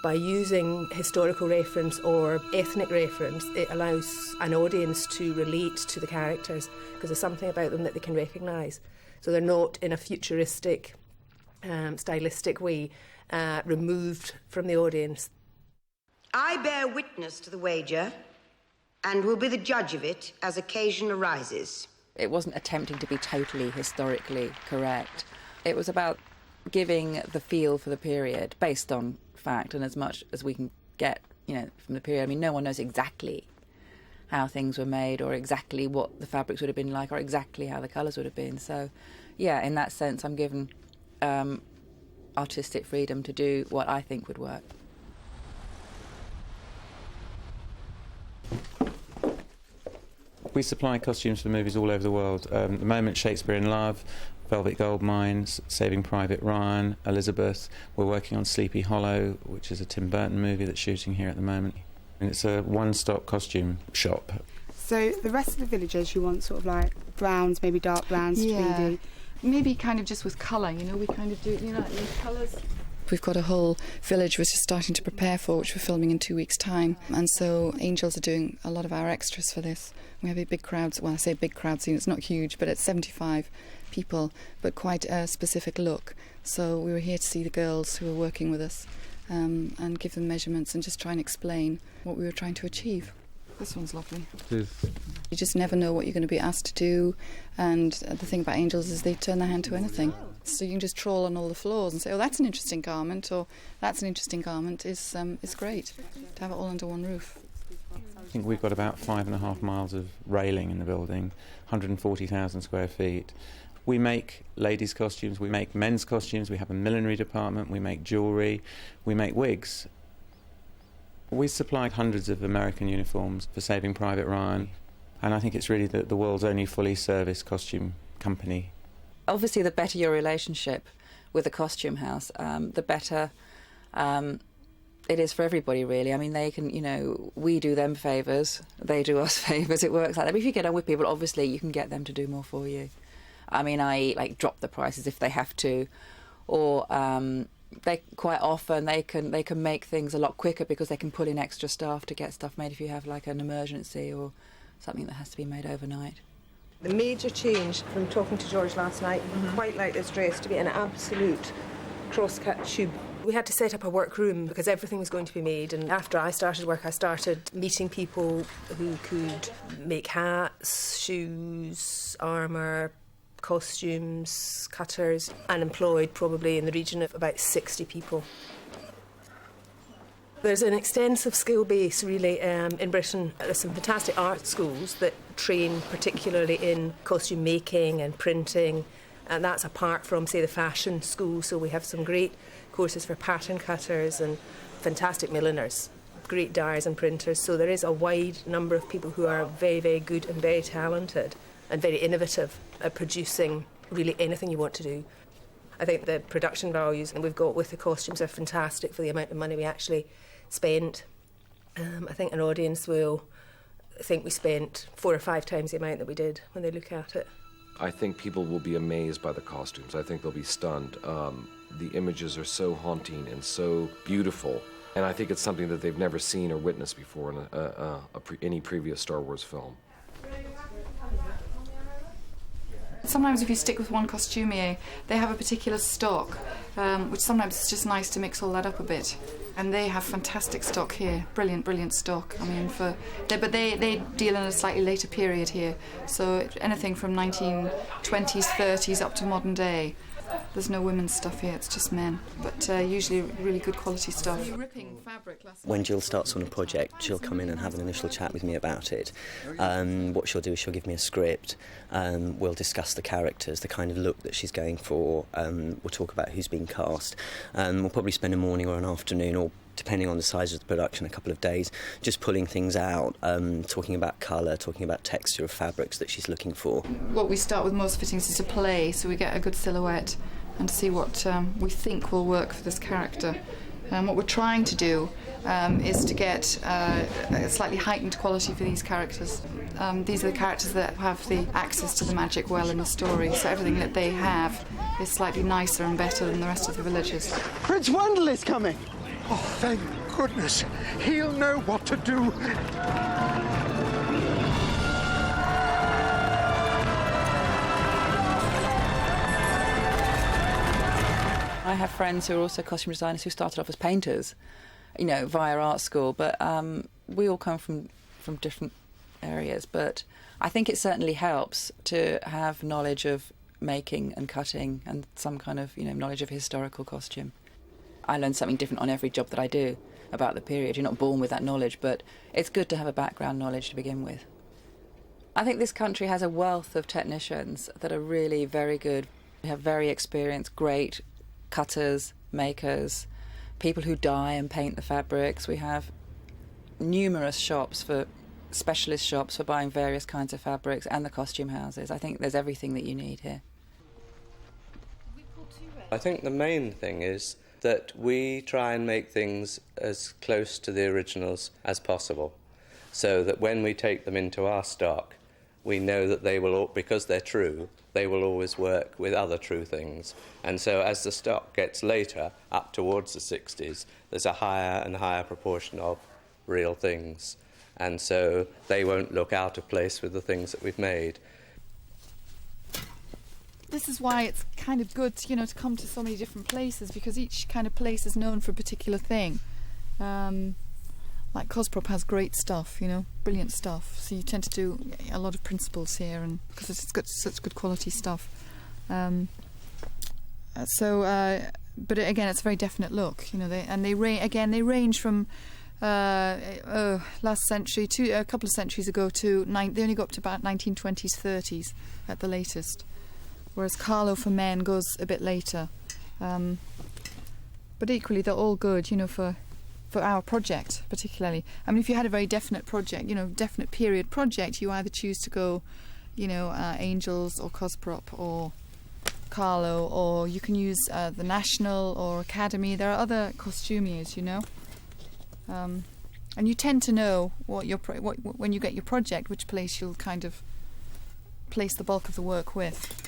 By using historical reference or ethnic reference, it allows an audience to relate to the characters because there's something about them that they can recognise. So they're not in a futuristic, stylistic way removed from the audience. I bear witness to the wager and will be the judge of it as occasion arises. It wasn't attempting to be totally historically correct. It was about giving the feel for the period based on fact and as much as we can get, from the period. I mean, no one knows exactly how things were made or exactly what the fabrics would have been like or exactly how the colours would have been. So, yeah, in that sense, I'm given artistic freedom to do what I think would work. We supply costumes for movies all over the world. At the moment, Shakespeare in Love, Velvet Goldmine, Saving Private Ryan, Elizabeth. We're working on Sleepy Hollow, which is a Tim Burton movie that's shooting here at the moment. And it's a one-stop costume shop. So the rest of the villagers, you want sort of like browns, maybe dark browns, 3D? Maybe kind of just with colour, we kind of do, like these colours. We've got a whole village which is starting to prepare for, which we're filming in 2 weeks' time. And so Angels are doing a lot of our extras for this. We have a big crowd, well, I say big crowd scene, it's not huge, but it's 75 people, but quite a specific look. So we were here to see the girls who were working with us and give them measurements and just try and explain what we were trying to achieve. This one's lovely. You just never know what you're going to be asked to do, and the thing about Angels is they turn their hand to anything. So you can just trawl on all the floors and say, oh, that's an interesting garment, or that's an interesting garment. Is great to have it all under one roof. I think we've got about 5.5 miles of railing in the building, 140,000 square feet. We make ladies' costumes, we make men's costumes, we have a millinery department, we make jewellery, we make wigs. We supply hundreds of American uniforms for Saving Private Ryan, and I think it's really the world's only fully serviced costume company. Obviously, the better your relationship with the costume house, the better it is for everybody, really. I mean, they can, we do them favours, they do us favours, it works like that. But if you get on with people, obviously, you can get them to do more for you. I mean, I drop the prices if they have to, or they quite often they can make things a lot quicker because they can pull in extra staff to get stuff made if you have like an emergency or something that has to be made overnight. The major change from talking to George last night, quite like this dress to be an absolute cross-cut tube. We had to set up a workroom because everything was going to be made, and after I started work I started meeting people who could make hats, shoes, armour, costumes, cutters, and employed probably in the region of about 60 people. There's an extensive skill base really in Britain. There's some fantastic art schools that train particularly in costume making and printing, and that's apart from, say, the fashion school. So we have some great courses for pattern cutters and fantastic milliners, great dyers and printers. So there is a wide number of people who are very, very good and very talented and very innovative at producing really anything you want to do. I think the production values that we've got with the costumes are fantastic for the amount of money we actually spent. I think an audience will think we spent 4 or 5 times the amount that we did when they look at it. I think people will be amazed by the costumes. I think they'll be stunned. The images are so haunting and so beautiful, and I think it's something that they've never seen or witnessed before in any previous Star Wars film. Sometimes if you stick with one costumier, they have a particular stock, which sometimes it's just nice to mix all that up a bit. And they have fantastic stock here, brilliant, brilliant stock. I mean, but they deal in a slightly later period here, so anything from 1920s, 30s up to modern day. There's no women's stuff here, it's just men, but usually really good quality stuff. When Jill starts on a project, she'll come in and have an initial chat with me about it. What she'll do is she'll give me a script, we'll discuss the characters, the kind of look that she's going for, we'll talk about who's been cast, we'll probably spend a morning or an afternoon, or depending on the size of the production, a couple of days, just pulling things out, talking about colour, talking about texture of fabrics that she's looking for. What we start with most fittings is to play, so we get a good silhouette and see what we think will work for this character. What we're trying to do is to get a slightly heightened quality for these characters. These are the characters that have the access to the magic well in the story, so everything that they have is slightly nicer and better than the rest of the villagers. Prince Wendell is coming! Oh, thank goodness. He'll know what to do. I have friends who are also costume designers who started off as painters, you know, via art school, but we all come from different areas. But I think it certainly helps to have knowledge of making and cutting and some kind of, you know, knowledge of historical costume. I learn something different on every job that I do about the period. You're not born with that knowledge, but it's good to have a background knowledge to begin with. I think this country has a wealth of technicians that are really very good. We have very experienced, great cutters, makers, people who dye and paint the fabrics. We have numerous shops specialist shops for buying various kinds of fabrics, and the costume houses. I think there's everything that you need here. I think the main thing is that we try and make things as close to the originals as possible, so that when we take them into our stock, we know that they will, because they're true, they will always work with other true things. And so as the stock gets later, up towards the 60s, there's a higher and higher proportion of real things. And so they won't look out of place with the things that we've made. This is why it's kind of good, you know, to come to so many different places, because each kind of place is known for a particular thing. Like Cosprop has great stuff, you know, brilliant stuff. So you tend to do a lot of principles here, and because it's got such good quality stuff. But again, it's a very definite look, you know. They range from last century to a couple of centuries ago to they only go up to about 1920s, 30s at the latest. Whereas Carlo for men goes a bit later. But equally, they're all good, you know, for our project particularly. I mean, if you had a very definite project, you know, definite period project, you either choose to go, you know, Angels or Cosprop or Carlo, or you can use the National or Academy. There are other costumiers, you know. And you tend to know when you get your project, which place you'll kind of place the bulk of the work with.